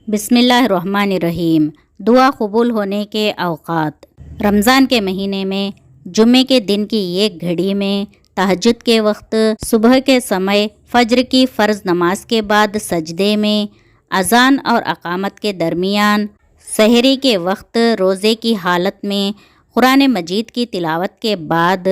बिस्मिल्लाहिर्रहमानिर्रहीम। दुआ कबूल होने के औक़ात। रमज़ान के महीने में जुम्मे के दिन की एक घड़ी में, तहज्जुद के वक्त, सुबह के समय, फ़ज्र की फ़र्ज़ नमाज के बाद सजदे में, अज़ान और अक़ामत के दरमियान, सहरी के वक्त, रोज़े की हालत में, कुरान मजीद की तिलावत के बाद,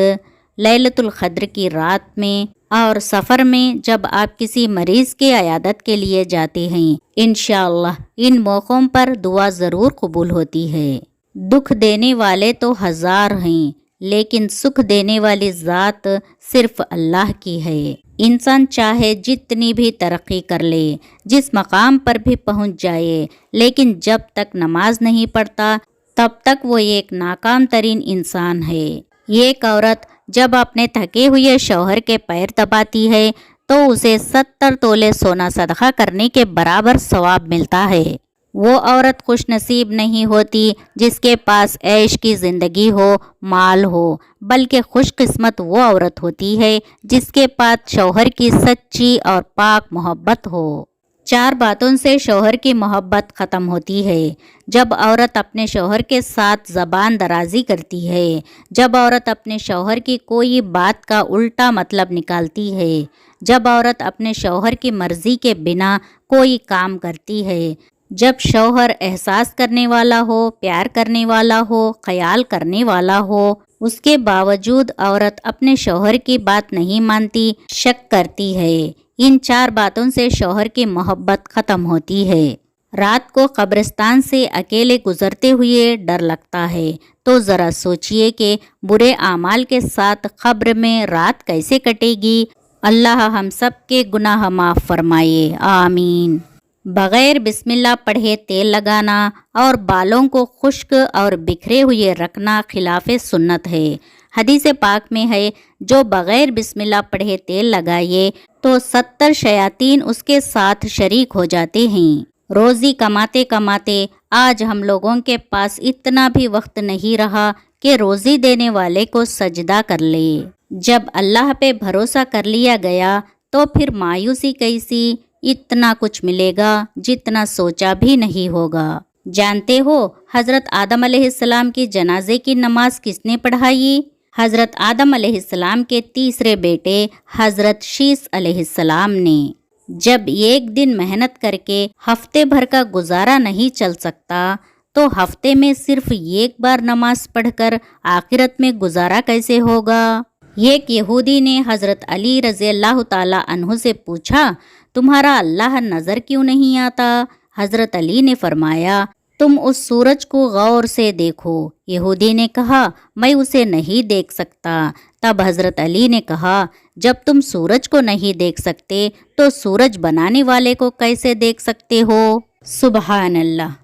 लैलतुल क़द्र की रात में और सफ़र में जब आप किसी मरीज़ के अयादत के लिए जाते हैं। इंशाअल्लाह इन मौक़ों पर दुआ ज़रूर कबूल होती है। दुख देने वाले तो हज़ार हैं, लेकिन सुख देने वाली ज़ात सिर्फ अल्लाह की है। इंसान चाहे जितनी भी तरक्की कर ले, जिस मकाम पर भी पहुंच जाए, लेकिन जब तक नमाज नहीं पढ़ता तब तक वो एक नाकाम तरीन इंसान है। एक औरत जब अपने थके हुए शौहर के पैर दबाती है तो उसे 70 तोले सोना सदका करने के बराबर सवाब मिलता है। वो औरत खुश नसीब नहीं होती जिसके पास ऐश की ज़िंदगी हो, माल हो, बल्कि खुशकिस्मत वो औरत होती है जिसके पास शौहर की सच्ची और पाक मोहब्बत हो। 4 बातों से शौहर की मोहब्बत ख़त्म होती है। जब औरत अपने शौहर के साथ ज़बान दराजी करती है, जब औरत अपने शौहर की कोई बात का उल्टा मतलब निकालती है, जब औरत अपने शौहर की मर्ज़ी के बिना कोई काम करती है, जब शौहर एहसास करने वाला हो, प्यार करने वाला हो, ख्याल करने वाला हो, उसके बावजूद औरत अपने शौहर की बात नहीं मानती, शक करती है, इन 4 बातों से शौहर की मोहब्बत ख़त्म होती है। रात को कब्रिस्तान से अकेले गुजरते हुए डर लगता है तो ज़रा सोचिए कि बुरे आमाल के साथ कब्र में रात कैसे कटेगी। अल्लाह हम सब के गुनाह माफ़ फरमाए, आमीन। बग़ैर बिस्मिल्लाह पढ़े तेल लगाना और बालों को खुश्क और बिखरे हुए रखना खिलाफ़े सुन्नत है। हदीस पाक में है, जो बग़ैर बिस्मिल्लाह पढ़े तेल लगाए तो 70 शयातीन उसके साथ शरीक हो जाते हैं। रोज़ी कमाते कमाते आज हम लोगों के पास इतना भी वक्त नहीं रहा कि रोज़ी देने वाले को सजदा कर ले। जब अल्लाह पे भरोसा कर लिया गया तो फिर मायूसी कैसी, इतना कुछ मिलेगा जितना सोचा भी नहीं होगा। जानते हो हज़रत आदम अलैहिस्सलाम की जनाजे की नमाज किसने पढ़ाई? हज़रत आदम अलैहिस्सलाम के तीसरे बेटे हज़रत शीस अलैहिस्सलाम ने। जब एक दिन मेहनत करके हफ्ते भर का गुजारा नहीं चल सकता तो हफ्ते में सिर्फ एक बार नमाज पढ़कर आखिरत में गुजारा कैसे होगा? एक यहूदी ने हज़रत अली रज़ी अल्लाह ताला अन्हु से पूछा, तुम्हारा अल्लाह नज़र क्यों नहीं आता? हज़रत अली ने फरमाया, तुम उस सूरज को गौर से देखो। यहूदी ने कहा, मैं उसे नहीं देख सकता। तब हज़रत अली ने कहा, जब तुम सूरज को नहीं देख सकते तो सूरज बनाने वाले को कैसे देख सकते हो? सुबहान अल्लाह।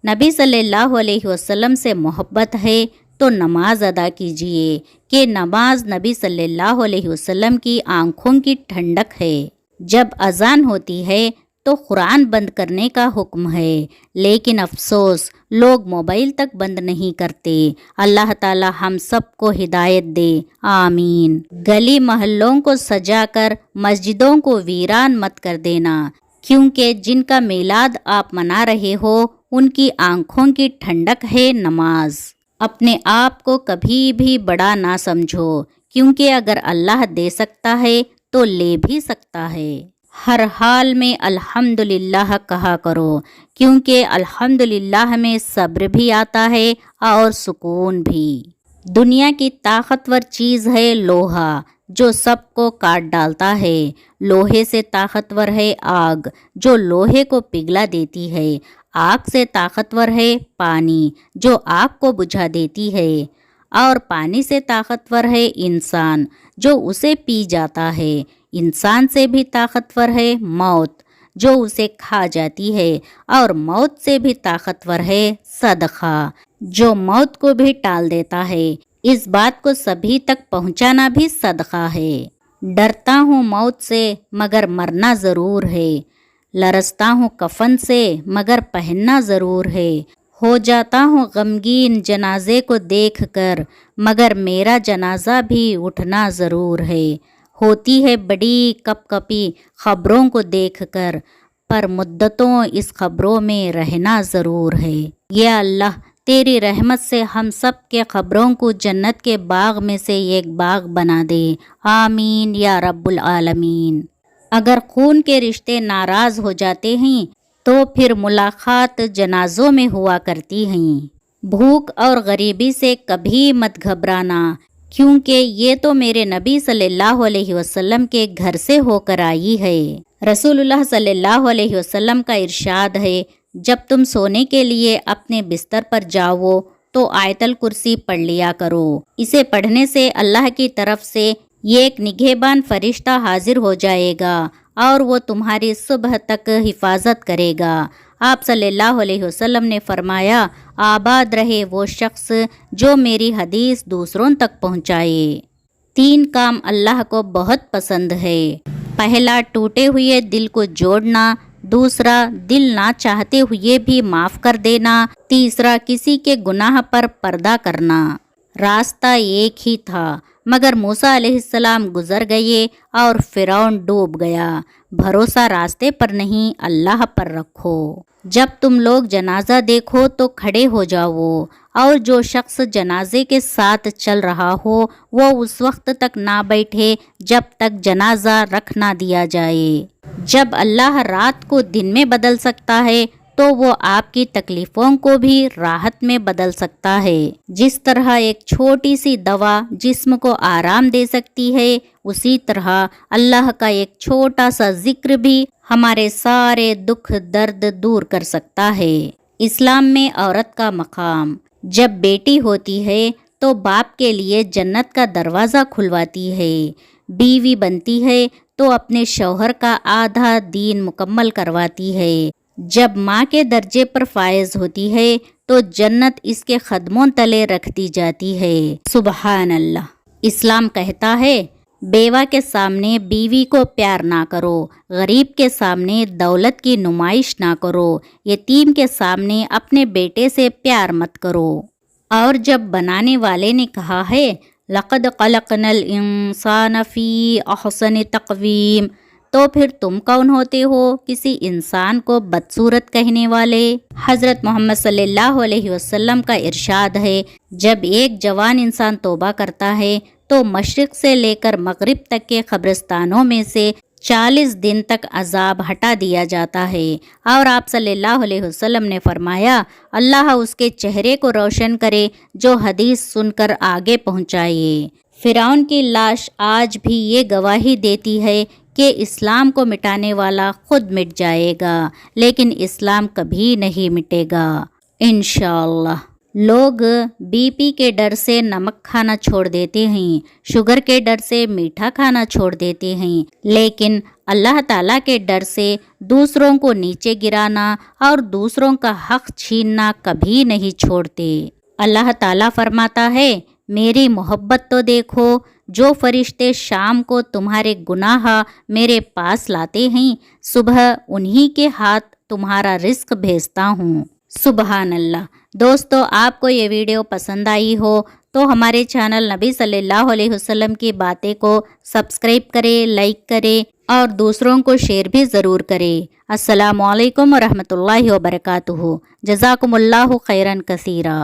नबी सल्लल्लाहु अलैहि वसल्लम से मोहब्बत है तो नमाज अदा कीजिए कि नमाज नबी सल्लल्लाहु अलैहि वसल्लम की आँखों की ठंडक है। जब अज़ान होती है तो कुरान बंद करने का हुक्म है, लेकिन अफसोस लोग मोबाइल तक बंद नहीं करते। अल्लाह ताला हम सबको हिदायत दे, आमीन। गली मोहल्लों को सजाकर मस्जिदों को वीरान मत कर देना, क्योंकि जिनका मिलाद आप मना रहे हो उनकी आँखों की ठंडक है नमाज। अपने आप को कभी भी बड़ा ना समझो, क्योंकि अगर अल्लाह दे सकता है तो ले भी सकता है। हर हाल में अल्हम्दुलिल्लाह कहा करो, क्योंकि अल्हम्दुलिल्लाह में सब्र भी आता है और सुकून भी। दुनिया की ताकतवर चीज़ है लोहा, जो सबको काट डालता है। लोहे से ताकतवर है आग, जो लोहे को पिघला देती है। आग से ताकतवर है पानी, जो आग को बुझा देती है। और पानी से ताकतवर है इंसान, जो उसे पी जाता है। इंसान से भी ताकतवर है मौत, जो उसे खा जाती है। और मौत से भी ताकतवर है सदका, जो मौत को भी टाल देता है। इस बात को सभी तक पहुंचाना भी सदका है। डरता हूँ मौत से मगर मरना ज़रूर है। लरसता हूँ कफन से मगर पहनना ज़रूर है। हो जाता हूँ गमगीन जनाजे को देखकर, मगर मेरा जनाजा भी उठना ज़रूर है। होती है बड़ी कपकपी खबरों को देखकर, पर मुद्दतों इस खबरों में रहना ज़रूर है। या अल्लाह, तेरी रहमत से हम सब के खबरों को जन्नत के बाग में से एक बाग बना दे। आमीन या रब्बुल आलमीन। अगर खून के रिश्ते नाराज़ हो जाते हैं तो फिर मुलाकात जनाजों में हुआ करती हैं। भूख और गरीबी से कभी मत घबराना, क्योंकि ये तो मेरे नबी सल्लल्लाहु अलैहि वसल्लम के घर से होकर आई है। रसूलुल्लाह सल्लल्लाहु अलैहि वसल्लम का इरशाद है, जब तुम सोने के लिए अपने बिस्तर पर जाओ तो आयतल कुर्सी पढ़ लिया करो। इसे पढ़ने से अल्लाह की तरफ से ये एक निगहबान फरिश्ता हाजिर हो जाएगा और वो तुम्हारी सुबह तक हिफाजत करेगा। आप सल्लल्लाहु अलैहि वसल्लम ने फरमाया, आबाद रहे वो शख्स जो मेरी हदीस दूसरों तक पहुँचाए। 3 काम अल्लाह को बहुत पसंद है। पहला, टूटे हुए दिल को जोड़ना। दूसरा, दिल ना चाहते हुए भी माफ़ कर देना। तीसरा, किसी के गुनाह पर पर्दा करना। रास्ता एक ही था, मगर मूसा अलैहिस्सलाम गुजर गए और फिरौन डूब गया। भरोसा रास्ते पर नहीं, अल्लाह पर रखो। जब तुम लोग जनाजा देखो तो खड़े हो जाओ, और जो शख्स जनाजे के साथ चल रहा हो वो उस वक्त तक ना बैठे जब तक जनाजा रख ना दिया जाए। जब अल्लाह रात को दिन में बदल सकता है तो वो आपकी तकलीफ़ों को भी राहत में बदल सकता है। जिस तरह एक छोटी सी दवा जिस्म को आराम दे सकती है, उसी तरह अल्लाह का एक छोटा सा जिक्र भी हमारे सारे दुख दर्द दूर कर सकता है। इस्लाम में औरत का मकाम, जब बेटी होती है तो बाप के लिए जन्नत का दरवाज़ा खुलवाती है। बीवी बनती है तो अपने शौहर का आधा दीन मुकम्मल करवाती है। जब माँ के दर्जे पर फायज होती है तो जन्नत इसके कदमों तले रख दी जाती है। सुबहान अल्लाह। इस्लाम कहता है, बेवा के सामने बीवी को प्यार ना करो, गरीब के सामने दौलत की नुमाइश ना करो, यतीम के सामने अपने बेटे से प्यार मत करो। और जब बनाने वाले ने कहा है, लक़द ख़लक़नल इंसान फ़ी अहसन तक़वीम, तो फिर तुम कौन होते हो किसी इंसान को बदसूरत कहने वाले। हज़रत मोहम्मद सल्लल्लाहु अलैहि वसल्लम का इरशाद है, जब एक जवान इंसान तौबा करता है तो मशरिक़ से लेकर मगरिब तक के कब्रिस्तानों में से 40 दिन तक अजाब हटा दिया जाता है। और आप सल्लल्लाहु अलैहि वसल्लम ने फरमाया, अल्लाह उसके चेहरे को रोशन करे जो हदीस सुनकर आगे पहुँचाए। फिरौन की लाश आज भी ये गवाही देती है कि इस्लाम को मिटाने वाला खुद मिट जाएगा, लेकिन इस्लाम कभी नहीं मिटेगा इंशाअल्लाह। लोग बीपी के डर से नमक खाना छोड़ देते हैं, शुगर के डर से मीठा खाना छोड़ देते हैं, लेकिन अल्लाह ताला के डर से दूसरों को नीचे गिराना और दूसरों का हक छीनना कभी नहीं छोड़ते। अल्लाह ताला फरमाता है, मेरी मोहब्बत तो देखो, जो फरिश्ते शाम को तुम्हारे गुनाह मेरे पास लाते हैं, सुबह उन्हीं के हाथ तुम्हारा रिस्क भेजता हूँ। सुबहान अल्लाह। दोस्तों, आपको ये वीडियो पसंद आई हो तो हमारे चैनल नबी सल्लल्लाहु अलैहि वसल्लम की बातें को सब्सक्राइब करें, लाइक करें और दूसरों को शेयर भी ज़रूर करें। अस्सलामु अलैकुम व रहमतुल्लाहि व बरकातुहू। जज़ाकुमुल्लाहु खैरन कसीरा।